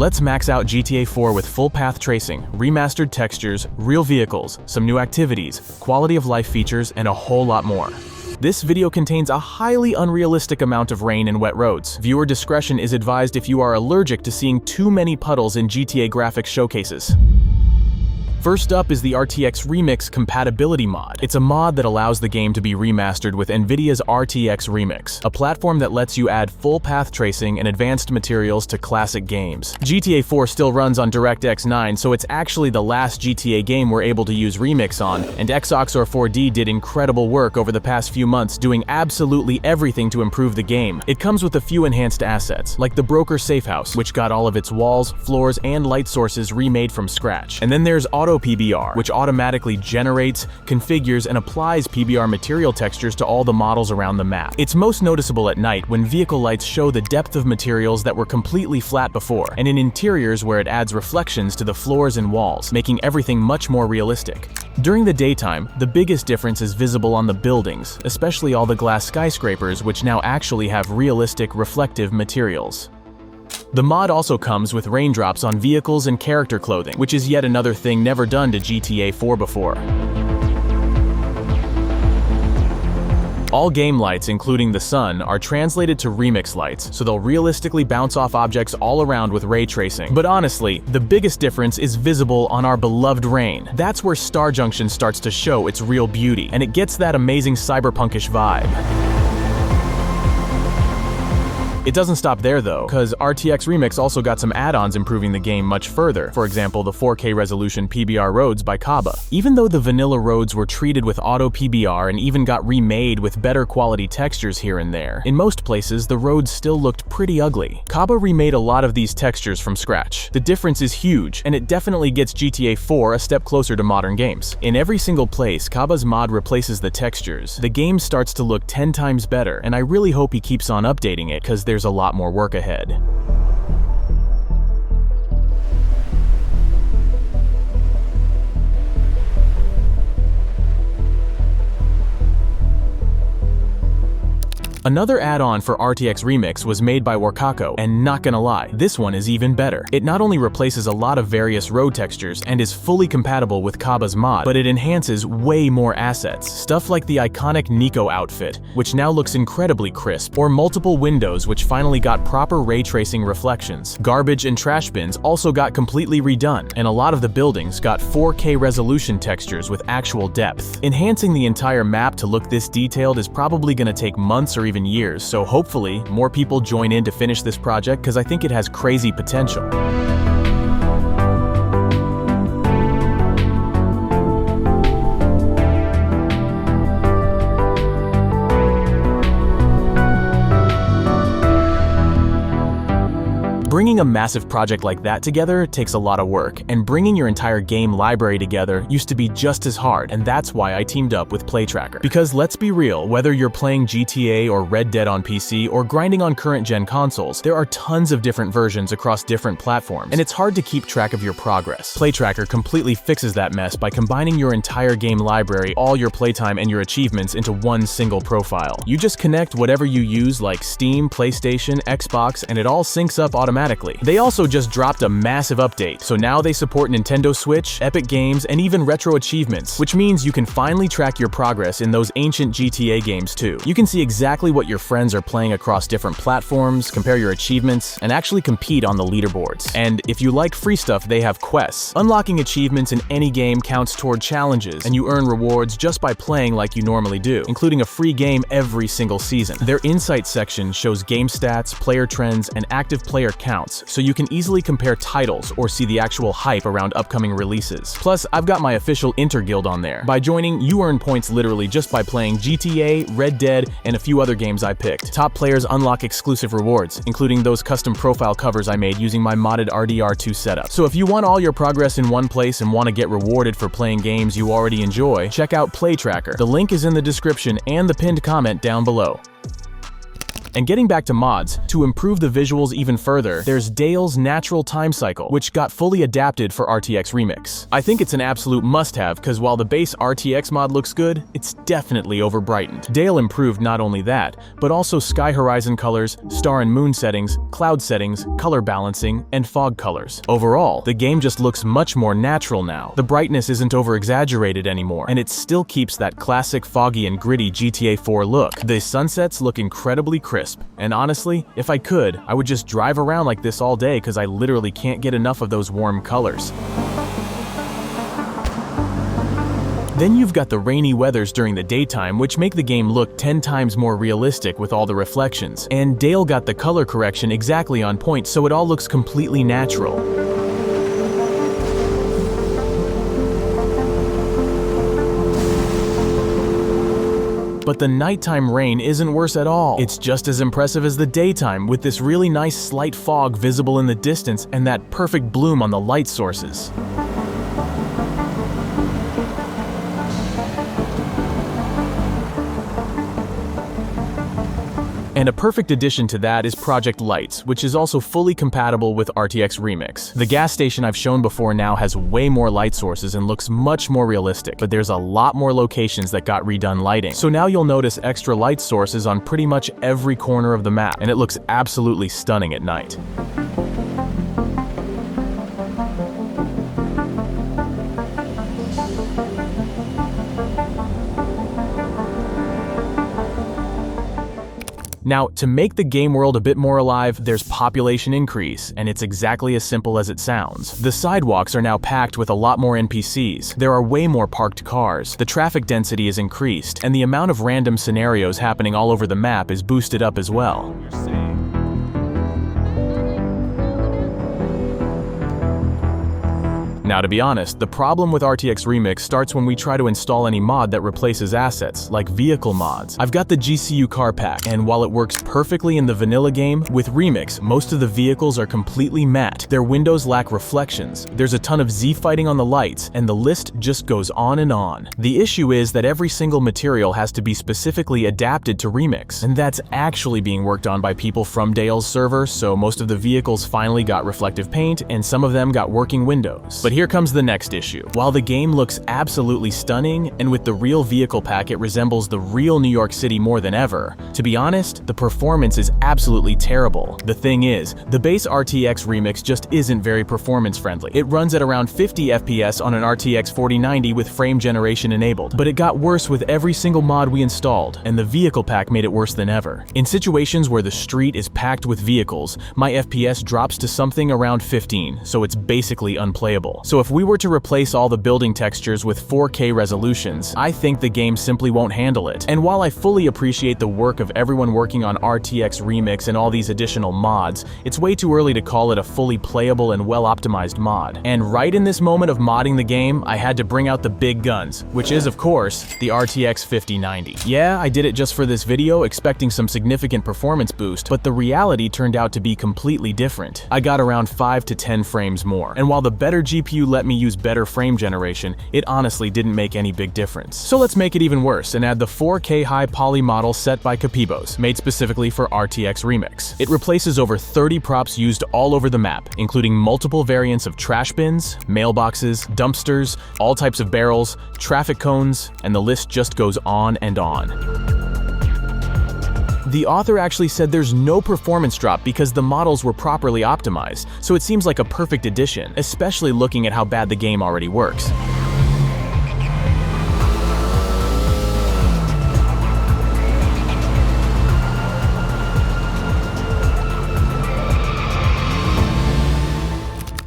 Let's max out GTA 4 with full path tracing, remastered textures, real vehicles, some new activities, quality of life features, and a whole lot more. This video contains a highly unrealistic amount of rain and wet roads. Viewer discretion is advised if you are allergic to seeing too many puddles in GTA graphics showcases. First up is the RTX Remix Compatibility mod. It's a mod that allows the game to be remastered with NVIDIA's RTX Remix, a platform that lets you add full path tracing and advanced materials to classic games. GTA 4 still runs on DirectX 9, so it's actually the last GTA game we're able to use Remix on, and Xbox 4D did incredible work over the past few months doing absolutely everything to improve the game. It comes with a few enhanced assets, like the Broker Safe House, which got all of its walls, floors, and light sources remade from scratch. And then there's Auto PBR, which automatically generates, configures, and applies PBR material textures to all the models around the map. It's most noticeable at night when vehicle lights show the depth of materials that were completely flat before, and in interiors where it adds reflections to the floors and walls, making everything much more realistic. During the daytime, the biggest difference is visible on the buildings, especially all the glass skyscrapers, which now actually have realistic, reflective materials. The mod also comes with raindrops on vehicles and character clothing, which is yet another thing never done to GTA 4 before. All game lights, including the sun, are translated to remix lights, so they'll realistically bounce off objects all around with ray tracing. But honestly, the biggest difference is visible on our beloved rain. That's where Star Junction starts to show its real beauty, and it gets that amazing cyberpunkish vibe. It doesn't stop there though, because RTX Remix also got some add-ons improving the game much further, for example the 4K resolution PBR roads by Kaba. Even though the vanilla roads were treated with auto PBR and even got remade with better quality textures here and there, in most places the roads still looked pretty ugly. Kaba remade a lot of these textures from scratch. The difference is huge, and it definitely gets GTA 4 a step closer to modern games. In every single place Kaba's mod replaces the textures, the game starts to look 10 times better, and I really hope he keeps on updating it because there's a lot more work ahead. Another add-on for RTX Remix was made by Warcaco, and not gonna lie, this one is even better. It not only replaces a lot of various road textures and is fully compatible with Kaba's mod, but it enhances way more assets. Stuff like the iconic Nico outfit, which now looks incredibly crisp, or multiple windows which finally got proper ray tracing reflections. Garbage and trash bins also got completely redone, and a lot of the buildings got 4K resolution textures with actual depth. Enhancing the entire map to look this detailed is probably gonna take months or even years, so hopefully more people join in to finish this project because I think it has crazy potential. Bringing a massive project like that together takes a lot of work, and bringing your entire game library together used to be just as hard, and that's why I teamed up with PlayTracker. Because let's be real, whether you're playing GTA or Red Dead on PC or grinding on current-gen consoles, there are tons of different versions across different platforms, and it's hard to keep track of your progress. PlayTracker completely fixes that mess by combining your entire game library, all your playtime, and your achievements into one single profile. You just connect whatever you use like Steam, PlayStation, Xbox, and it all syncs up automatically. They also just dropped a massive update, so now they support Nintendo Switch, Epic Games, and even retro achievements, which means you can finally track your progress in those ancient GTA games too. You can see exactly what your friends are playing across different platforms, compare your achievements, and actually compete on the leaderboards. And if you like free stuff, they have quests. Unlocking achievements in any game counts toward challenges, and you earn rewards just by playing like you normally do, including a free game every single season. Their Insights section shows game stats, player trends, and active player counts, so you can easily compare titles or see the actual hype around upcoming releases. Plus, I've got my official Interguild on there. By joining, you earn points literally just by playing GTA, Red Dead, and a few other games I picked. Top players unlock exclusive rewards, including those custom profile covers I made using my modded RDR2 setup. So if you want all your progress in one place and want to get rewarded for playing games you already enjoy, check out PlayTracker. The link is in the description and the pinned comment down below. And getting back to mods, to improve the visuals even further, there's Dale's natural time cycle, which got fully adapted for RTX Remix. I think it's an absolute must-have, because while the base RTX mod looks good, it's definitely over-brightened. Dale improved not only that, but also sky horizon colors, star and moon settings, cloud settings, color balancing, and fog colors. Overall, the game just looks much more natural now. The brightness isn't over-exaggerated anymore, and it still keeps that classic foggy and gritty GTA 4 look. The sunsets look incredibly crisp, and honestly, if I could, I would just drive around like this all day because I literally can't get enough of those warm colors. Then you've got the rainy weathers during the daytime, which make the game look 10 times more realistic with all the reflections. And Dale got the color correction exactly on point, so it all looks completely natural. But the nighttime rain isn't worse at all. It's just as impressive as the daytime, with this really nice slight fog visible in the distance and that perfect bloom on the light sources. And a perfect addition to that is Project Lights, which is also fully compatible with RTX Remix. The gas station I've shown before now has way more light sources and looks much more realistic, but there's a lot more locations that got redone lighting. So now you'll notice extra light sources on pretty much every corner of the map, and it looks absolutely stunning at night. Now, to make the game world a bit more alive, there's population increase, and it's exactly as simple as it sounds. The sidewalks are now packed with a lot more NPCs, there are way more parked cars, the traffic density is increased, and the amount of random scenarios happening all over the map is boosted up as well. Now, to be honest, the problem with RTX Remix starts when we try to install any mod that replaces assets, like vehicle mods. I've got the GCU car pack, and while it works perfectly in the vanilla game, with Remix, most of the vehicles are completely matte. Their windows lack reflections, there's a ton of Z-fighting on the lights, and the list just goes on and on. The issue is that every single material has to be specifically adapted to Remix, and that's actually being worked on by people from Dale's server, so most of the vehicles finally got reflective paint, and some of them got working windows. But here comes the next issue. While the game looks absolutely stunning, and with the real vehicle pack it resembles the real New York City more than ever, to be honest, the performance is absolutely terrible. The thing is, the base RTX Remix just isn't very performance friendly. It runs at around 50 FPS on an RTX 4090 with frame generation enabled, but it got worse with every single mod we installed, and the vehicle pack made it worse than ever. In situations where the street is packed with vehicles, my FPS drops to something around 15, so it's basically unplayable. So if we were to replace all the building textures with 4K resolutions, I think the game simply won't handle it. And while I fully appreciate the work of everyone working on RTX Remix and all these additional mods, it's way too early to call it a fully playable and well-optimized mod. And right in this moment of modding the game, I had to bring out the big guns, which is, of course, the RTX 5090. Yeah, I did it just for this video, expecting some significant performance boost, but the reality turned out to be completely different. I got around 5 to 10 frames more, and while the better GPU let me use better frame generation, it honestly didn't make any big difference. So let's make it even worse and add the 4K high poly model set by Capibos, made specifically for RTX Remix. It replaces over 30 props used all over the map, including multiple variants of trash bins, mailboxes, dumpsters, all types of barrels, traffic cones, and the list just goes on and on. The author actually said there's no performance drop because the models were properly optimized, so it seems like a perfect addition, especially looking at how bad the game already works.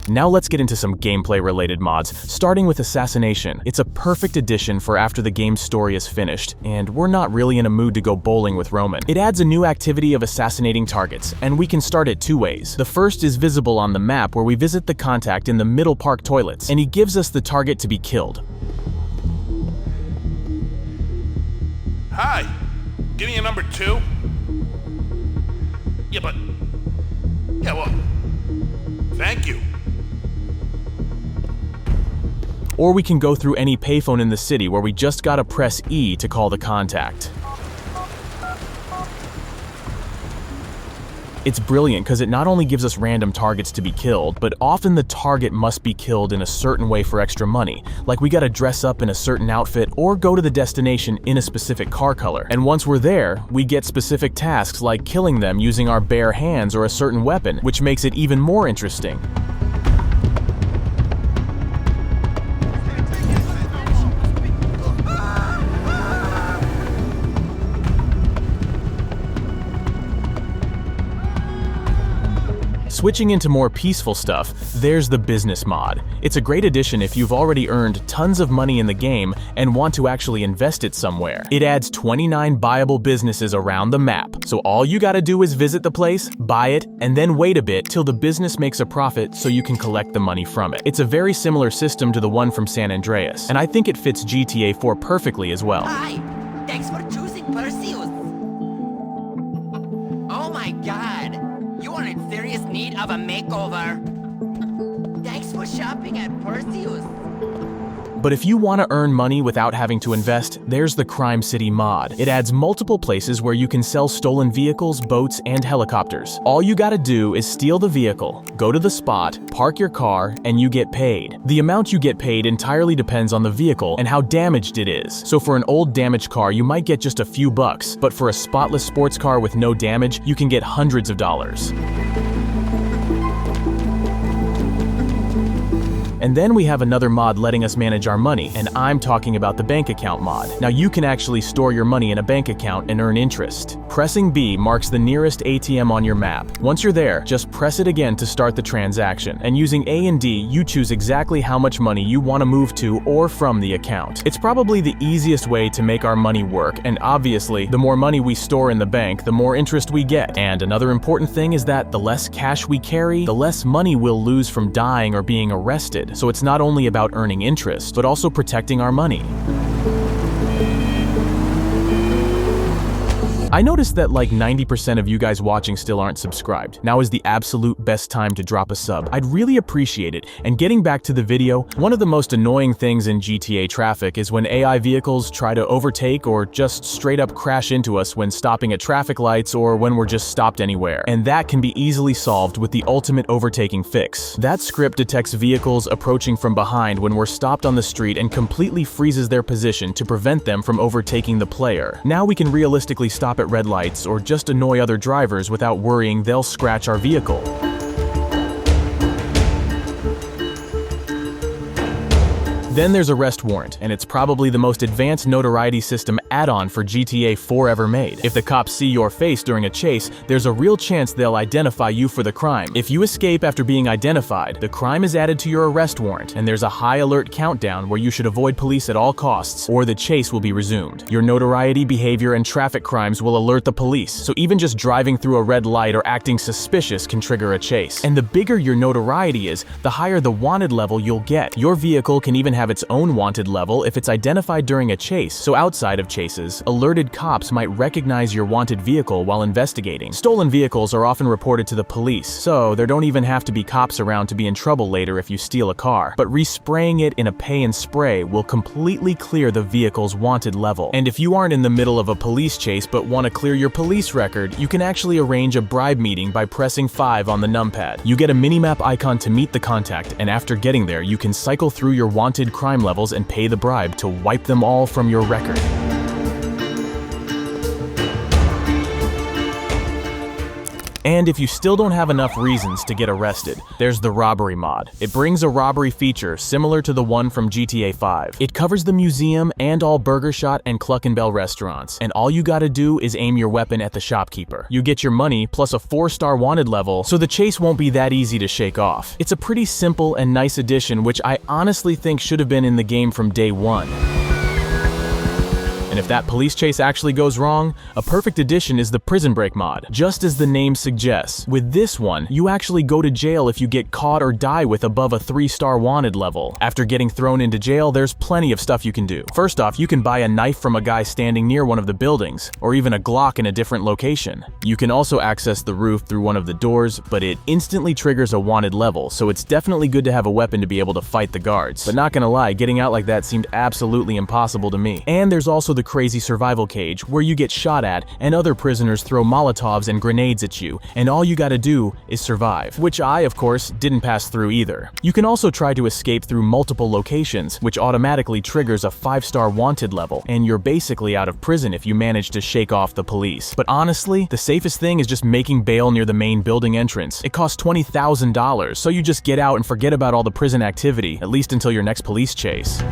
Now let's get into some gameplay-related mods, starting with Assassination. It's a perfect addition for after the game's story is finished, and we're not really in a mood to go bowling with Roman. It adds a new activity of assassinating targets, and we can start it two ways. The first is visible on the map where we visit the contact in the middle park toilets, and he gives us the target to be killed. Hi, give me a number 2. Yeah, well, thank you. Or we can go through any payphone in the city where we just gotta press E to call the contact. It's brilliant because it not only gives us random targets to be killed, but often the target must be killed in a certain way for extra money, like we gotta dress up in a certain outfit or go to the destination in a specific car color. And once we're there, we get specific tasks like killing them using our bare hands or a certain weapon, which makes it even more interesting. Switching into more peaceful stuff, there's the business mod. It's a great addition if you've already earned tons of money in the game and want to actually invest it somewhere. It adds 29 buyable businesses around the map, so all you gotta do is visit the place, buy it, and then wait a bit till the business makes a profit so you can collect the money from it. It's a very similar system to the one from San Andreas, and I think it fits GTA 4 perfectly as well. Hi! Thanks for choosing Perseus! Oh my god! You are in serious need of a makeover! Thanks for shopping at Perseus! But if you want to earn money without having to invest, there's the Crime City mod. It adds multiple places where you can sell stolen vehicles, boats, and helicopters. All you gotta do is steal the vehicle, go to the spot, park your car, and you get paid. The amount you get paid entirely depends on the vehicle and how damaged it is. So for an old damaged car, you might get just a few bucks, but for a spotless sports car with no damage, you can get hundreds of dollars. And then we have another mod letting us manage our money, and I'm talking about the bank account mod. Now you can actually store your money in a bank account and earn interest. Pressing B marks the nearest ATM on your map. Once you're there, just press it again to start the transaction, and using A and D, you choose exactly how much money you want to move to or from the account. It's probably the easiest way to make our money work, and obviously, the more money we store in the bank, the more interest we get. And another important thing is that the less cash we carry, the less money we'll lose from dying or being arrested. So it's not only about earning interest, but also protecting our money. I noticed that like 90% of you guys watching still aren't subscribed. Now is the absolute best time to drop a sub. I'd really appreciate it. And getting back to the video, one of the most annoying things in GTA traffic is when AI vehicles try to overtake or just straight up crash into us when stopping at traffic lights or when we're just stopped anywhere. And that can be easily solved with the ultimate overtaking fix. That script detects vehicles approaching from behind when we're stopped on the street and completely freezes their position to prevent them from overtaking the player. Now we can realistically stop at red lights or just annoy other drivers without worrying they'll scratch our vehicle. Then there's Arrest Warrant, and it's probably the most advanced notoriety system add-on for GTA 4 ever made. If the cops see your face during a chase, there's a real chance they'll identify you for the crime. If you escape after being identified, the crime is added to your arrest warrant, and there's a high alert countdown where you should avoid police at all costs, or the chase will be resumed. Your notoriety, behavior, and traffic crimes will alert the police, so even just driving through a red light or acting suspicious can trigger a chase. And the bigger your notoriety is, the higher the wanted level you'll get. Your vehicle can even have its own wanted level if it's identified during a chase, so outside of chases, alerted cops might recognize your wanted vehicle while investigating. Stolen vehicles are often reported to the police, so there don't even have to be cops around to be in trouble later if you steal a car, but respraying it in a pay and spray will completely clear the vehicle's wanted level. And if you aren't in the middle of a police chase but want to clear your police record, you can actually arrange a bribe meeting by pressing 5 on the numpad. You get a minimap icon to meet the contact, and after getting there, you can cycle through your wanted crime levels and pay the bribe to wipe them all from your record. And if you still don't have enough reasons to get arrested, there's the Robbery mod. It brings a robbery feature similar to the one from GTA 5. It covers the museum and all Burger Shot and Cluck and Bell restaurants, and all you gotta do is aim your weapon at the shopkeeper. You get your money plus a 4-star wanted level, so the chase won't be that easy to shake off. It's a pretty simple and nice addition which I honestly think should have been in the game from day one. And if that police chase actually goes wrong, a perfect addition is the Prison Break mod. Just as the name suggests, with this one, you actually go to jail if you get caught or die with above a 3-star wanted level. After getting thrown into jail, there's plenty of stuff you can do. First off, you can buy a knife from a guy standing near one of the buildings, or even a Glock in a different location. You can also access the roof through one of the doors, but it instantly triggers a wanted level, so it's definitely good to have a weapon to be able to fight the guards. But not gonna lie, getting out like that seemed absolutely impossible to me. And there's also the crazy survival cage where you get shot at and other prisoners throw Molotovs and grenades at you, and all you gotta do is survive, which I, of course, didn't pass through either. You can also try to escape through multiple locations, which automatically triggers a 5-star wanted level, and you're basically out of prison if you manage to shake off the police. But honestly, the safest thing is just making bail near the main building entrance. It costs $20,000, so you just get out and forget about all the prison activity, at least until your next police chase.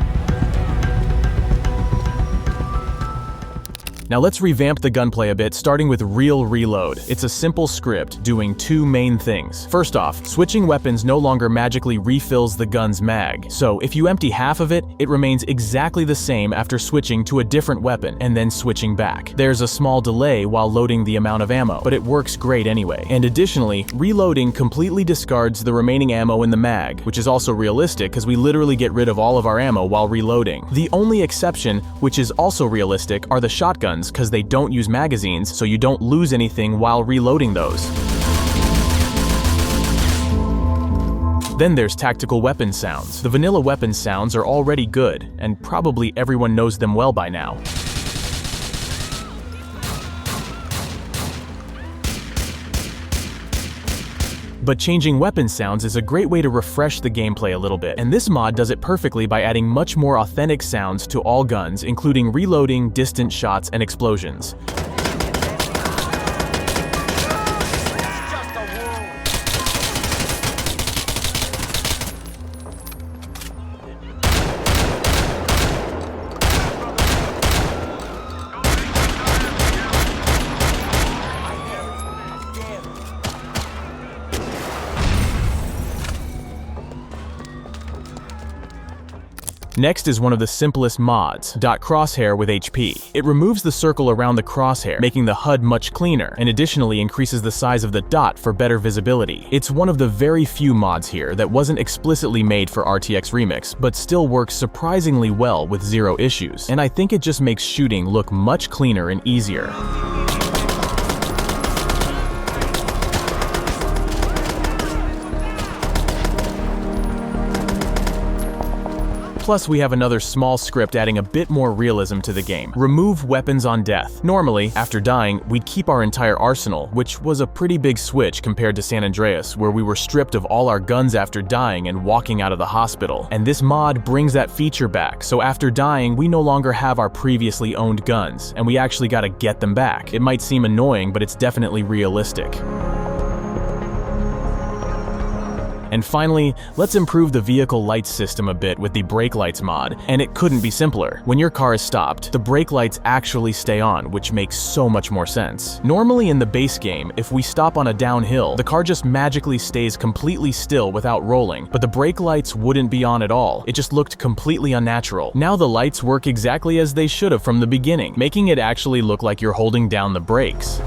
Now let's revamp the gunplay a bit, starting with Real Reload. It's a simple script doing two main things. First off, switching weapons no longer magically refills the gun's mag. So if you empty half of it, it remains exactly the same after switching to a different weapon and then switching back. There's a small delay while loading the amount of ammo, but it works great anyway. And additionally, reloading completely discards the remaining ammo in the mag, which is also realistic because we literally get rid of all of our ammo while reloading. The only exception, which is also realistic, are the shotguns, because they don't use magazines, so you don't lose anything while reloading those. Then there's tactical weapon sounds. The vanilla weapon sounds are already good, and probably everyone knows them well by now. But changing weapon sounds is a great way to refresh the gameplay a little bit, and this mod does it perfectly by adding much more authentic sounds to all guns, including reloading, distant shots, and explosions. Next is one of the simplest mods, Dot Crosshair with HP. It removes the circle around the crosshair, making the HUD much cleaner, and additionally increases the size of the dot for better visibility. It's one of the very few mods here that wasn't explicitly made for RTX Remix, but still works surprisingly well with zero issues, and I think it just makes shooting look much cleaner and easier. Plus, we have another small script adding a bit more realism to the game. Remove weapons on death. Normally, after dying, we'd keep our entire arsenal, which was a pretty big switch compared to San Andreas, where we were stripped of all our guns after dying and walking out of the hospital. And this mod brings that feature back, so after dying, we no longer have our previously owned guns, and we actually gotta get them back. It might seem annoying, but it's definitely realistic. And finally, let's improve the vehicle lights system a bit with the brake lights mod, and it couldn't be simpler. When your car is stopped, the brake lights actually stay on, which makes so much more sense. Normally in the base game, if we stop on a downhill, the car just magically stays completely still without rolling, but the brake lights wouldn't be on at all. It just looked completely unnatural. Now the lights work exactly as they should have from the beginning, making it actually look like you're holding down the brakes.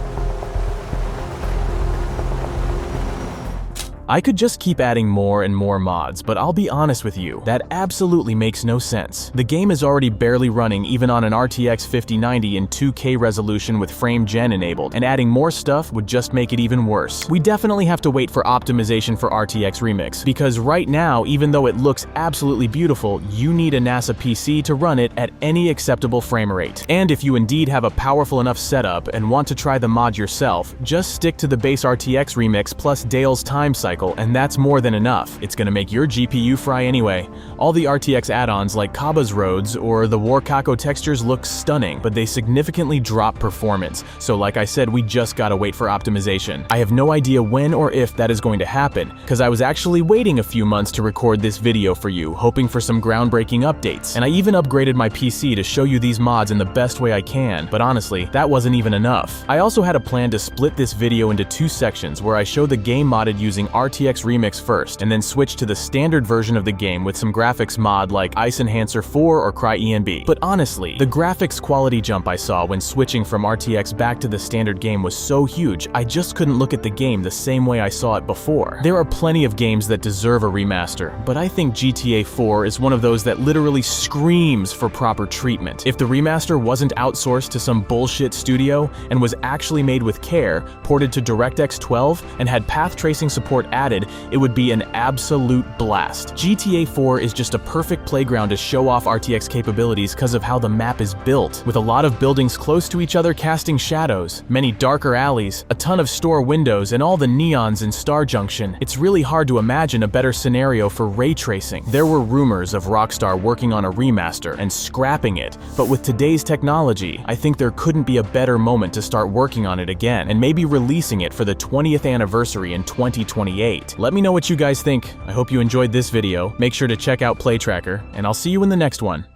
I could just keep adding more and more mods, but I'll be honest with you, that absolutely makes no sense. The game is already barely running even on an RTX 5090 in 2K resolution with frame gen enabled, and adding more stuff would just make it even worse. We definitely have to wait for optimization for RTX Remix, because right now, even though it looks absolutely beautiful, you need a NASA PC to run it at any acceptable frame rate. And if you indeed have a powerful enough setup and want to try the mod yourself, just stick to the base RTX Remix plus Dale's time cycle, and that's more than enough. It's gonna make your GPU fry anyway. All the RTX add-ons like Kaba's roads or the Warcaco textures look stunning, but they significantly drop performance. So like I said, we just gotta wait for optimization. I have no idea when or if that is going to happen, because I was actually waiting a few months to record this video for you, hoping for some groundbreaking updates. And I even upgraded my PC to show you these mods in the best way I can, but honestly, that wasn't even enough. I also had a plan to split this video into two sections where I show the game modded using RTX Remix first, and then switch to the standard version of the game with some graphics mod like Ice Enhancer 4 or CryEnB. But honestly, the graphics quality jump I saw when switching from RTX back to the standard game was so huge, I just couldn't look at the game the same way I saw it before. There are plenty of games that deserve a remaster, but I think GTA 4 is one of those that literally screams for proper treatment. If the remaster wasn't outsourced to some bullshit studio and was actually made with care, ported to DirectX 12, and had path tracing support added, it would be an absolute blast. GTA 4 is just a perfect playground to show off RTX capabilities because of how the map is built, with a lot of buildings close to each other casting shadows, many darker alleys, a ton of store windows, and all the neons in Star Junction. It's really hard to imagine a better scenario for ray tracing. There were rumors of Rockstar working on a remaster and scrapping it, but with today's technology, I think there couldn't be a better moment to start working on it again, and maybe releasing it for the 20th anniversary in 2028. Let me know what you guys think. I hope you enjoyed this video. Make sure to check out PlayTracker, and I'll see you in the next one.